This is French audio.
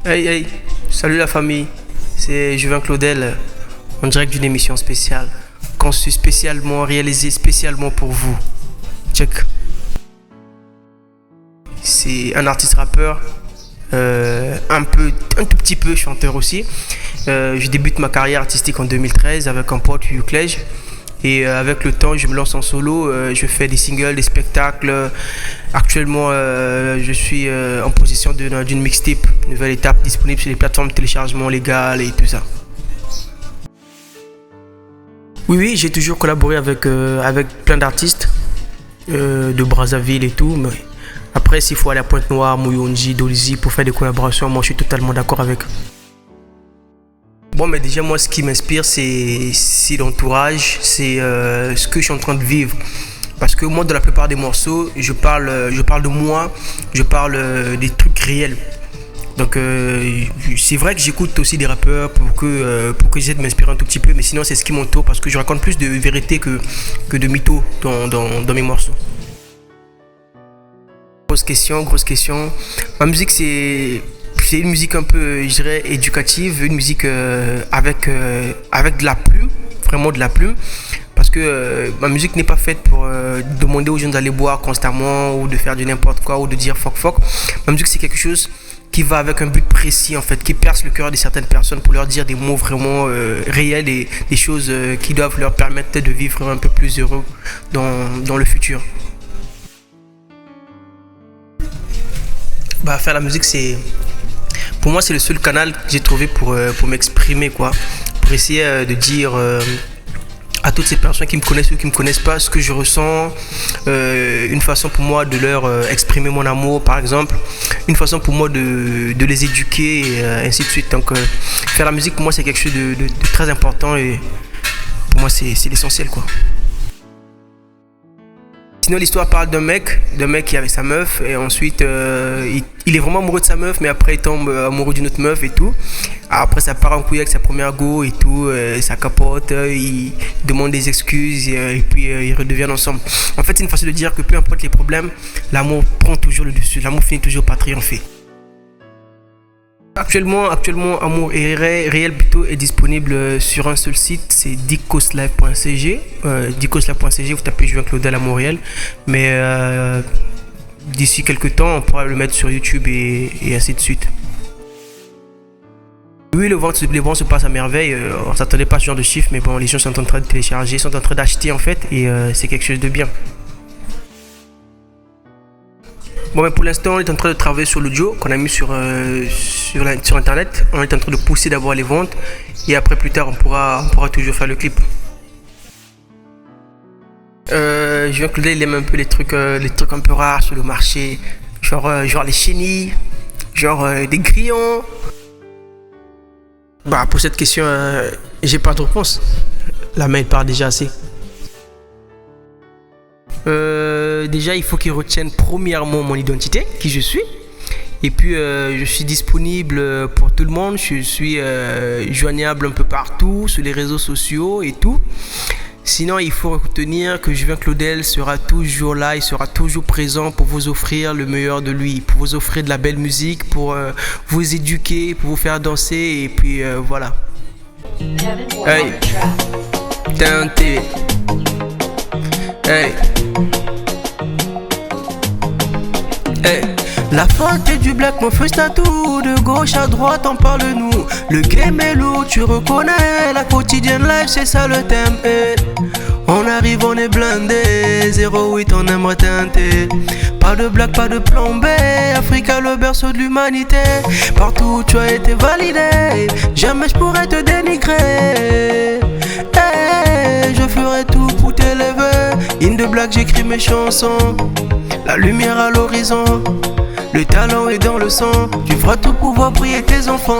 Hey hey, salut la famille, c'est Juvin Claudel en direct d'une émission spéciale, conçue spécialement, réalisée spécialement pour vous. Check. C'est un artiste rappeur, un tout petit peu chanteur aussi. Je débute ma carrière artistique en 2013 avec un pote Uclej. Et avec le temps, je me lance en solo, je fais des singles, des spectacles. Actuellement, je suis en position d'une mixtape, nouvelle étape disponible sur les plateformes de téléchargement légales et tout ça. Oui, j'ai toujours collaboré avec plein d'artistes de Brazzaville et tout. Mais après, s'il faut aller à Pointe-Noire, Mouyonji, Dolizy pour faire des collaborations, moi je suis totalement d'accord avec eux. Bon, mais déjà, moi, ce qui m'inspire, c'est l'entourage, c'est ce que je suis en train de vivre. Parce que moi, dans la plupart des morceaux, je parle de moi, je parle des trucs réels. Donc, c'est vrai que j'écoute aussi des rappeurs pour que j'essaie de m'inspirer un tout petit peu, mais sinon, c'est ce qui m'entoure parce que je raconte plus de vérité que de mythos dans mes morceaux. Grosse question. Ma musique, c'est une musique un peu, je dirais, éducative, une musique avec de la plume, vraiment de la plume. Parce que ma musique n'est pas faite pour demander aux gens d'aller boire constamment ou de faire du n'importe quoi ou de dire fuck. Ma musique, c'est quelque chose qui va avec un but précis, en fait, qui perce le cœur de certaines personnes pour leur dire des mots vraiment réels et des choses qui doivent leur permettre de vivre un peu plus heureux dans le futur. Bah, faire la musique, pour moi, c'est le seul canal que j'ai trouvé pour m'exprimer, quoi. Pour essayer de dire à toutes ces personnes qui me connaissent ou qui me connaissent pas ce que je ressens. Une façon pour moi de leur exprimer mon amour, par exemple. Une façon pour moi de les éduquer et ainsi de suite. Donc, faire la musique, pour moi, c'est quelque chose de très important et pour moi, c'est l'essentiel, quoi. Sinon, l'histoire parle d'un mec qui est avec sa meuf et ensuite il est vraiment amoureux de sa meuf, mais après il tombe amoureux d'une autre meuf et tout. Après, ça part en couille avec sa première go et tout, ça capote, il demande des excuses et puis ils redeviennent ensemble. En fait, c'est une façon de dire que peu importe les problèmes, l'amour prend toujours le dessus, l'amour finit toujours par triompher. Actuellement, Amour et Réel plutôt est disponible sur un seul site, c'est dicoslive.cg. Dicoslive.cg, vous tapez Julien Claudel Amour Réel. Mais d'ici quelques temps, on pourra le mettre sur YouTube et ainsi de suite. Oui, les ventes se passent à merveille. On ne s'attendait pas à ce genre de chiffres, mais bon, les gens sont en train de télécharger, sont en train d'acheter en fait, et c'est quelque chose de bien. Bon, mais pour l'instant, on est en train de travailler sur l'audio qu'on a mis sur internet. On est en train de pousser d'abord les ventes et après, plus tard, on pourra toujours faire le clip. Julien Claudel, il aime un peu les trucs un peu rares sur le marché, genre les chenilles, des grillons. Bah, pour cette question, j'ai pas de réponse. La main part déjà assez. Déjà, il faut qu'ils retiennent premièrement mon identité, qui je suis. Et puis, je suis disponible pour tout le monde. Je suis joignable un peu partout, sur les réseaux sociaux et tout. Sinon, il faut retenir que Julien Claudel sera toujours là, il sera toujours présent pour vous offrir le meilleur de lui, pour vous offrir de la belle musique, pour vous éduquer, pour vous faire danser, et puis voilà. Hey, teinté. Hey. Hey. La faute du black, mon feu tatou. De gauche à droite, on parle de nous. Le game est lourd, tu reconnais. La quotidienne life, c'est ça le thème. Hey. On arrive, on est blindé. 08, on aimerait teinter. Pas de black, pas de plan B. Africa, le berceau de l'humanité. Partout où tu as été validé, jamais je pourrais te dénigrer. Hey, je ferai tout pour t'élever. In the black, j'écris mes chansons. La lumière à l'horizon. Le talent est dans le sang. Tu feras tout pour voir briller tes enfants.